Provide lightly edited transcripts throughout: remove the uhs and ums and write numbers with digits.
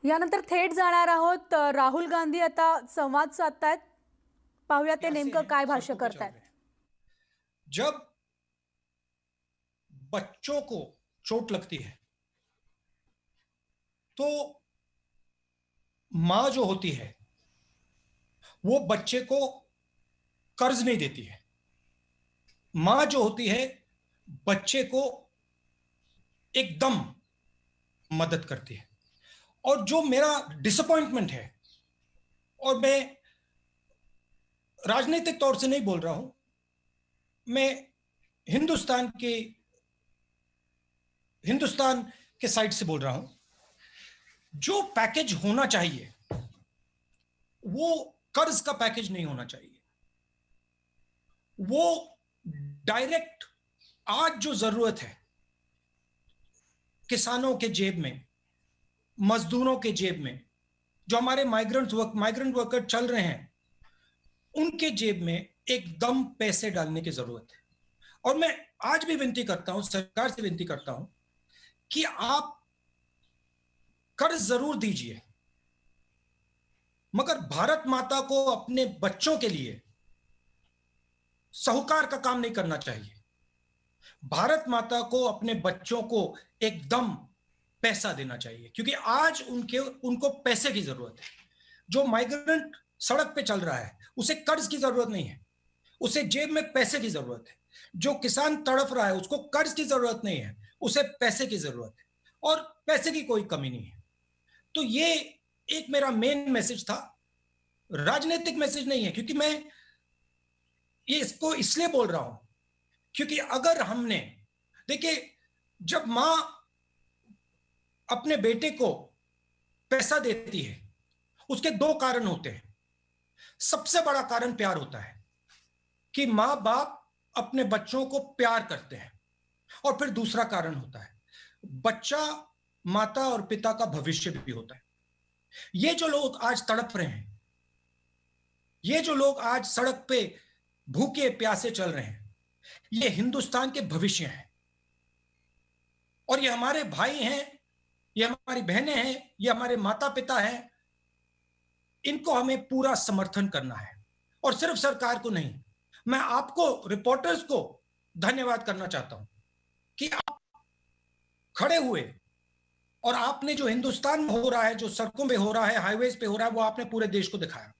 यानंतर थेट जाणार आहोत. राहुल गांधी आता संवाद साधतायत. पाहूया ते नेमकं काय भाष्य करतायत. जब बच्चों को चोट लगती है तो मां जो होती है वो बच्चे को कर्ज नहीं देती है. मां जो होती है बच्चे को एकदम मदद करती है. और जो मेरा डिसअपॉइंटमेंट है, और मैं राजनीतिक तौर से नहीं बोल रहा हूं, मैं हिंदुस्तान के साइड से बोल रहा हूं, जो पैकेज होना चाहिए वो कर्ज का पैकेज नहीं होना चाहिए. वो डायरेक्ट आज जो जरूरत है किसानों के जेब में, मजदूरों के जेब में, जो हमारे माइग्रेंट वर्कर चल रहे हैं उनके जेब में एकदम पैसे डालने की जरूरत है. और मैं आज भी विनती करता हूं, सरकार से विनती करता हूं कि आप कर्ज जरूर दीजिए, मगर भारत माता को अपने बच्चों के लिए साहूकार का काम नहीं करना चाहिए. भारत माता को अपने बच्चों को एकदम पैसा देना चाहिए, क्योंकि आज उनको पैसे की जरूरत है. जो माइग्रेंट सड़क पे चल रहा है उसे कर्ज की जरूरत नहीं है, उसे जेब में पैसे की जरूरत है. जो किसान तड़प रहा है उसको कर्ज की जरूरत नहीं है, उसे पैसे की जरूरत है. और पैसे की कोई कमी नहीं है. तो ये एक मेरा मेन मैसेज था, राजनीतिक मैसेज नहीं है. क्योंकि मैं ये इसको इसलिए बोल रहा हूं क्योंकि अगर हमने, देखिए, जब मां अपने बेटे को पैसा देती है उसके दो कारण होते हैं. सबसे बड़ा कारण प्यार होता है कि मां बाप अपने बच्चों को प्यार करते हैं. और फिर दूसरा कारण होता है बच्चा माता और पिता का भविष्य भी होता है. ये जो लोग आज तड़प रहे हैं, ये जो लोग आज सड़क पे भूखे प्यासे चल रहे हैं, ये हिंदुस्तान के भविष्य हैं. और ये हमारे भाई हैं, ये हमारी बहनें हैं, ये हमारे माता पिता हैं. इनको हमें पूरा समर्थन करना है, और सिर्फ सरकार को नहीं. मैं आपको, रिपोर्टर्स को धन्यवाद करना चाहता हूं कि आप खड़े हुए और आपने जो हिंदुस्तान में हो रहा है, जो सड़कों पे हो रहा है, हाईवेज पे हो रहा है, वो आपने पूरे देश को दिखाया.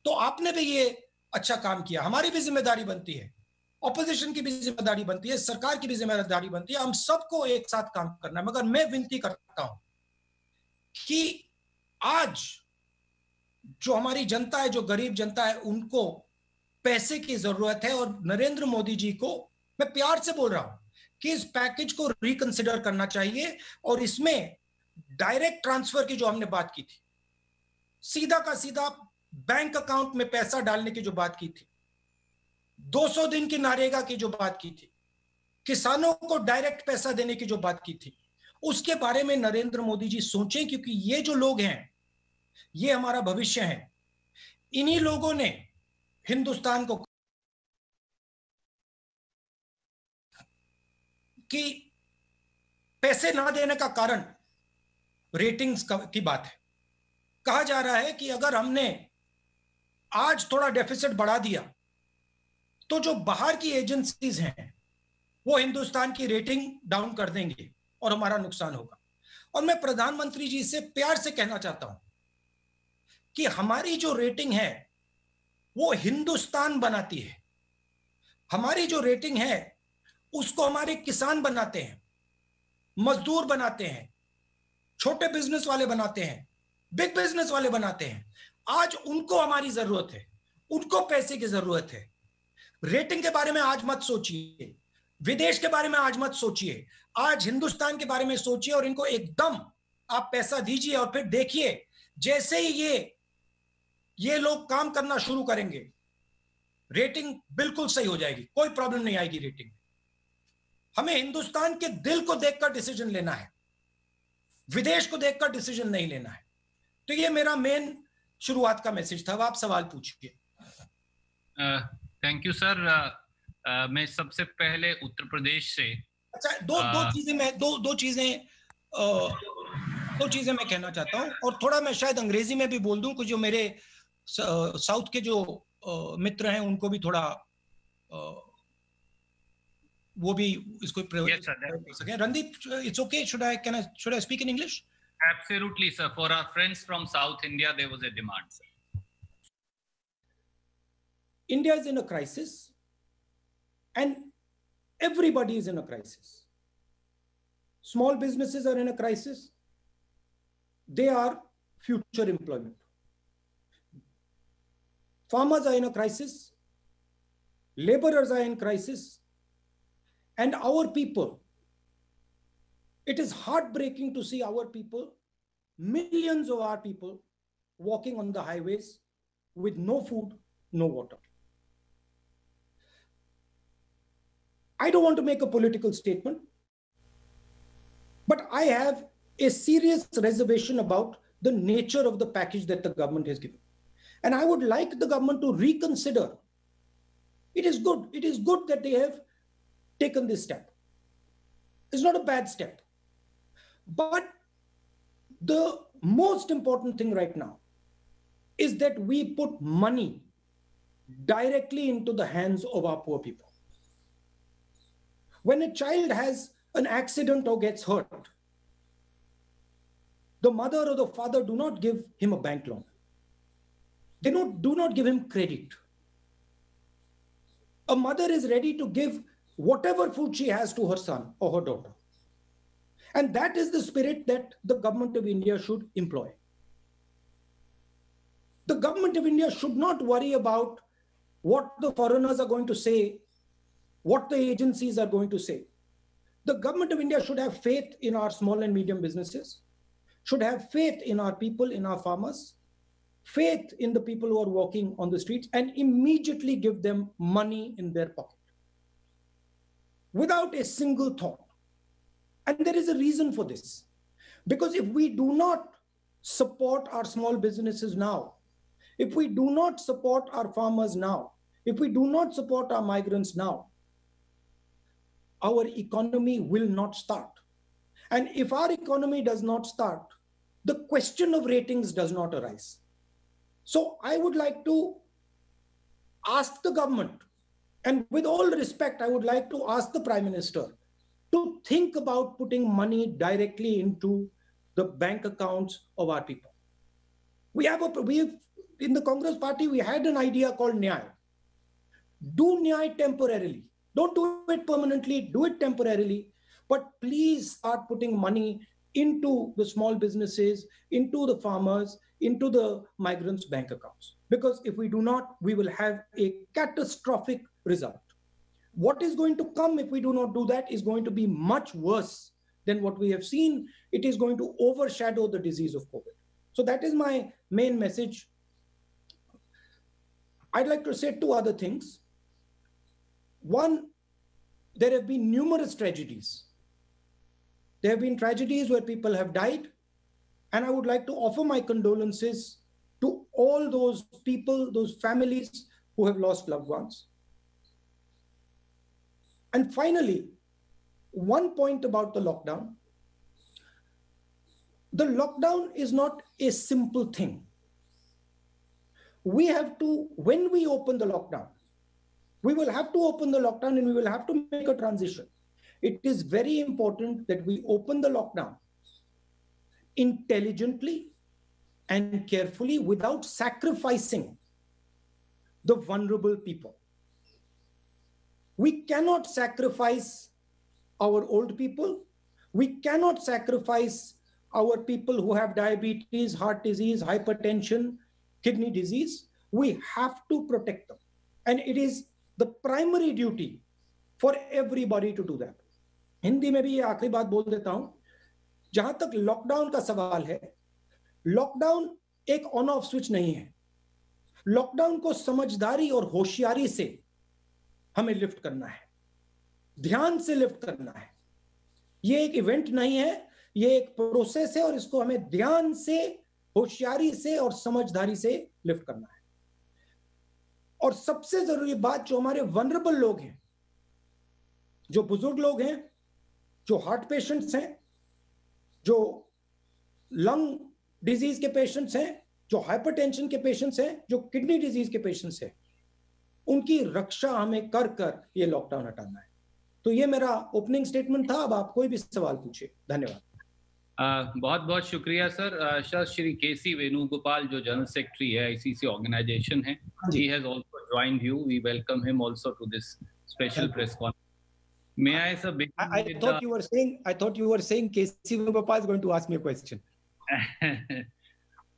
तो आपने भी ये अच्छा काम किया. हमारी भी जिम्मेदारी बनती है, ऑपोजिशन की भी जिम्मेदारी बनती है, सरकार की भी जिम्मेदारी बनती है. हम सबको एक साथ काम करना है. मगर मैं विनती करता हूं कि आज जो हमारी जनता है, जो गरीब जनता है, उनको पैसे की जरूरत है. और नरेंद्र मोदी जी को मैं प्यार से बोल रहा हूं कि इस पैकेज को रिकंसिडर करना चाहिए. और इसमें डायरेक्ट ट्रांसफर की जो हमने बात की थी, सीधा का सीधा बैंक अकाउंट में पैसा डालने की जो बात की थी, 200 दिन की नरेगा की जो बात की थी, किसानों को डायरेक्ट पैसा देने की जो बात की थी, उसके बारे में नरेंद्र मोदी जी सोचें. क्योंकि ये जो लोग हैं ये हमारा भविष्य है. इन्हीं लोगों ने हिंदुस्तान को कि पैसे ना देने का कारण रेटिंग्स की बात है. कहा जा रहा है कि अगर हमने आज थोड़ा डेफिसिट बढ़ा दिया तो जो बाहर की एजेंसीज हैं वो हिंदुस्तान की रेटिंग डाउन कर देंगे और हमारा नुकसान होगा. और मैं प्रधानमंत्री जी से प्यार से कहना चाहता हूं कि हमारी जो रेटिंग है वो हिंदुस्तान बनाती है. हमारी जो रेटिंग है उसको हमारे किसान बनाते हैं, मजदूर बनाते हैं, छोटे बिजनेस वाले बनाते हैं, बिग बिजनेस वाले बनाते हैं. आज उनको हमारी जरूरत है, उनको पैसे की जरूरत है. रेटिंग के बारे में आज मत सोचिए, विदेश के बारे में आज मत सोचिए, आज हिंदुस्तान के बारे में सोचिए. और इनको एकदम आप पैसा दीजिए और फिर देखिए जैसे ही ये लोग काम करना शुरू करेंगे, रेटिंग बिल्कुल सही हो जाएगी, कोई प्रॉब्लम नहीं आएगी रेटिंग. हमें हिंदुस्तान के दिल को देखकर डिसीजन लेना है, विदेश को देखकर डिसीजन नहीं लेना है. तो ये मेरा मेन शुरुआत का मैसेज था. अब आप सवाल पूछिए. Thank you sir. मैं सबसे पहले उत्तर प्रदेश से, अच्छा, दो चीजें दो चीजें मैं कहना चाहता हूं, और थोड़ा मैं शायद अंग्रेजी में भी बोल दूं, कुछ जो मेरे साउथ के जो मित्र हैं उनको भी थोड़ा वो भी इसको Yes, sir. कर सकें. Randeep, it's okay, should I speak in English? Absolutely, sir. For our friends from South India, there was a demand, sir. India is in a crisis, and everybody is in a crisis. Small businesses are in a crisis. They are future employment. Farmers are in a crisis. Laborers are in crisis. And our people, it is heartbreaking to see our people, millions of our people, walking on the highways with no food, no water. I don't want to make a political statement, but I have a serious reservation about the nature of the package that the government has given. And I would like the government to reconsider. It is good that they have taken this step. It's not a bad step. But the most important thing right now is that we put money directly into the hands of our poor people. When a child has an accident or gets hurt, the mother or the father do not give him a bank loan. They do not give him credit. A mother is ready to give whatever food she has to her son or her daughter. And that is the spirit that the government of India should employ. The government of India should not worry about what the foreigners are going to say, what the agencies are going to say. The government of India should have faith in our small and medium businesses, should have faith in our people, in our farmers, faith in the people who are walking on the streets, and immediately give them money in their pocket without a single thought. And there is a reason for this. Because if we do not support our small businesses now, if we do not support our farmers now, if we do not support our migrants now, our economy will not start. And if our economy does not start, the question of ratings does not arise. So I would like to ask the government, and with all respect, I would like to ask the Prime Minister to think about putting money directly into the bank accounts of our people. In the Congress party, we had an idea called Nyay. Do Nyay temporarily. Don't do it permanently, do it temporarily, but please start putting money into the small businesses, into the farmers, into the migrants' bank accounts. Because if we do not, we will have a catastrophic result. What is going to come if we do not do that is going to be much worse than what we have seen. It is going to overshadow the disease of COVID. So that is my main message. I'd like to say two other things. One, there have been numerous tragedies. There have been tragedies where people have died, and I would like to offer my condolences to all those people, those families who have lost loved ones. And finally, one point about the lockdown. The lockdown is not a simple thing. We have to, when we open the lockdown, we will have to open the lockdown and we will have to make a transition. It is very important that we open the lockdown intelligently and carefully without sacrificing the vulnerable people. We cannot sacrifice our old people. We cannot sacrifice our people who have diabetes, heart disease, hypertension, kidney disease. We have to protect them. And it is the primary duty for everybody to do that. Hindi में भी ये आखिरी बात बोल देता हूं, जहां तक लॉकडाउन का सवाल है, लॉकडाउन एक ऑन ऑफ स्विच नहीं है. लॉकडाउन को समझदारी और होशियारी से हमें लिफ्ट करना है, ध्यान से लिफ्ट करना है. ये एक इवेंट नहीं है, ये एक प्रोसेस है और इसको हमें ध्यान से, होशियारी से और समझदारी से लिफ्ट करना है. और सबसे जरूरी बात, जो हमारे वनरेबल लोग हैं, जो बुजुर्ग लोग हैं, जो हार्ट पेशेंट्स हैं, जो लंग डिजीज के पेशेंट्स हैं, जो हाइपरटेंशन के पेशेंट्स हैं, जो किडनी डिजीज के पेशेंट्स हैं, उनकी रक्षा हमें कर कर ये लॉकडाउन हटाना है। तो ये मेरा ओपनिंग स्टेटमेंट था। अब आप कोई भी सवाल पूछिए। धन्यवाद। बहुत बहुत शुक्रिया सर। सर, श्री केसी वेणुगोपाल जो जनरल सेक्रेटरी है आईसीसी ऑर्गेनाइजेशन है, he has also joined you. We welcome him also to this special press conference. May I, sir, begin I with thought you were saying KC Venugopal is going to ask me a question.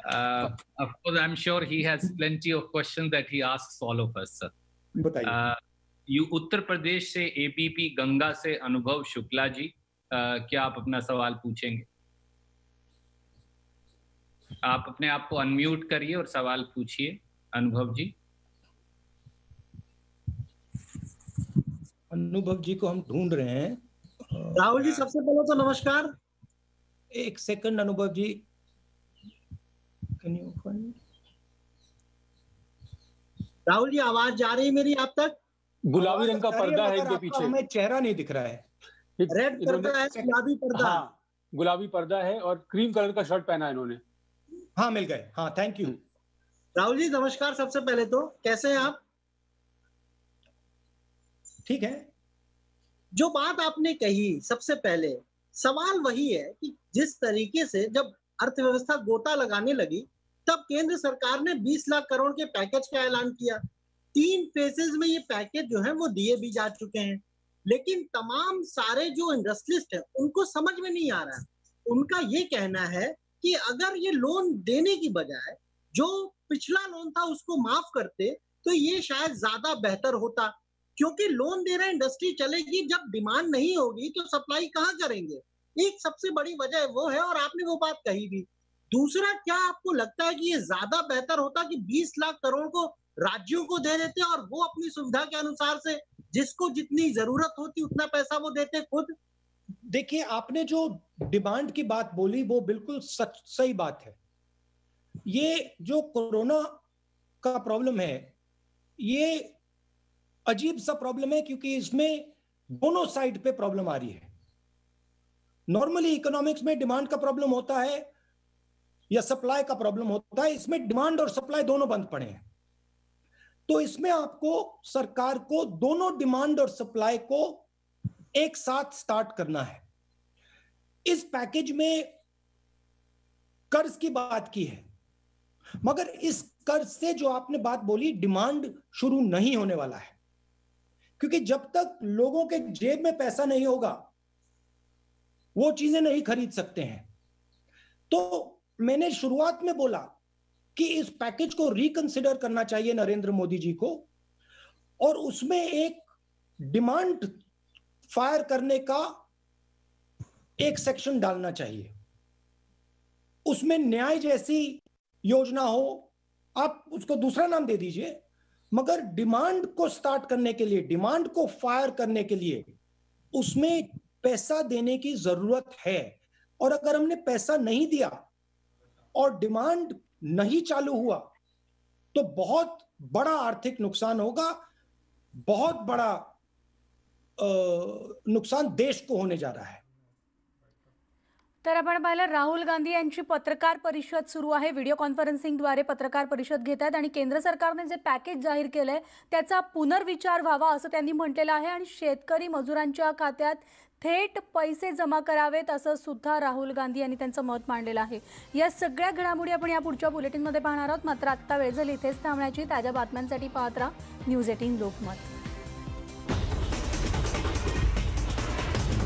Of course, I'm sure he has plenty of questions that he asks all of us, sir. बताइए। उत्तर प्रदेश से ABP Ganga से अनुभव शुक्ला जी, क्या आप अपना सवाल पूछेंगे? आप अपने आप को अनम्यूट करिए और सवाल पूछिए, अनुभव जी। अनुभव जी को हम ढूंढ रहे हैं। राहुल जी, सबसे पहले तो नमस्कार। एक सेकंड अनुभव जी, can you find? Rahul ji, आवाज जा रही है मेरी आप तक? गुलाबी रंग का पर्दा है इनके पीछे, हमें चेहरा नहीं दिख रहा है। रेड पर्दा है, गुलाबी पर्दा। हाँ, गुलाबी पर्दा है और क्रीम कलर का शर्ट पहना है इन्होंने। हाँ, मिल गए। हाँ, थैंक यू। राहुल जी नमस्कार। सबसे पहले तो कैसे हैं आप? ठीक है। जो बात आपने कही, सबसे पहले सवाल वही है कि जिस तरीके से जब अर्थव्यवस्था गोता लगाने लगी, तब केंद्र सरकार ने 20 लाख करोड़ के पैकेज का ऐलान किया। 3 फेजेस में ये पैकेज जो है वो दिए भी जा चुके हैं, लेकिन तमाम सारे जो इंडस्ट्रियलिस्ट हैं उनको समझ में नहीं आ रहा है। उनका ये कहना है कि अगर ये लोन देने की बजाय जो पिछला लोन था उसको माफ करते तो ये शायद ज्यादा बेहतर होता, क्योंकि लोन दे रहे इंडस्ट्री चलेगी, जब डिमांड नहीं होगी तो सप्लाई कहाँ करेंगे? एक सबसे बड़ी वजह वो है, और आपने वो बात कही भी। दूसरा, क्या आपको लगता है कि ये ज्यादा बेहतर होता कि 20 लाख करोड़ को राज्यों को दे देते और वो अपनी सुविधा के अनुसार से जिसको जितनी जरूरत होती उतना पैसा वो देते खुद? देखिए, आपने जो डिमांड की बात बोली वो बिल्कुल सही बात है। ये जो कोरोना का प्रॉब्लम है, ये अजीब सा प्रॉब्लम है, क्योंकि इसमें दोनों साइड पे प्रॉब्लम आ रही है। नॉर्मली इकोनॉमिक्स में डिमांड का प्रॉब्लम होता है या सप्लाई का प्रॉब्लम होता है, इसमें डिमांड और सप्लाई दोनों बंद पड़े हैं। तो इसमें आपको सरकार को दोनों डिमांड और सप्लाई को एक साथ स्टार्ट करना है। इस पैकेज में कर्ज की बात की है, मगर इस कर्ज से जो आपने बात बोली, डिमांड शुरू नहीं होने वाला है, क्योंकि जब तक लोगों के जेब में पैसा नहीं होगा वो चीजें नहीं खरीद सकते हैं। तो मैंने शुरुआत में बोला कि इस पैकेज को रिकंसिडर करना चाहिए नरेंद्र मोदी जी को, और उसमें एक डिमांड फायर करने का एक सेक्शन डालना चाहिए। उसमें न्याय जैसी योजना हो, आप उसको दूसरा नाम दे दीजिए, मगर डिमांड को स्टार्ट करने के लिए, डिमांड को फायर करने के लिए उसमें पैसा देने की जरूरत है। और अगर हमने पैसा नहीं दिया और डिमांड नहीं चालू हुआ तो बहुत बड़ा आर्थिक नुकसान होगा, बहुत बड़ा नुकसान देश को होने जा रहा है। तर आपण पाहिलं, राहुल गांधी यांची पत्रकार परिषद सुरू आहे। व्हिडिओ कॉन्फरन्सिंगद्वारे पत्रकार परिषद घेत आहेत आणि केंद्र सरकारने जे पॅकेज जाहीर केलंय त्याचा पुनर्विचार व्हावा असं त्यांनी म्हटलेलं आहे आणि शेतकरी मजुरांच्या खात्यात थेट पैसे जमा करावेत असं सुद्धा राहुल गांधी यांनी त्यांचं मत मांडलेलं आहे। या सगळ्या घडामोडी आपण या पुढच्या बुलेटिनमध्ये पाहणार आहोत। मात्र आत्ता वेळ झाली इथेच थांबण्याची। ताज्या बातम्यांसाठी पाहत राहा न्यूज 18 लोकमत।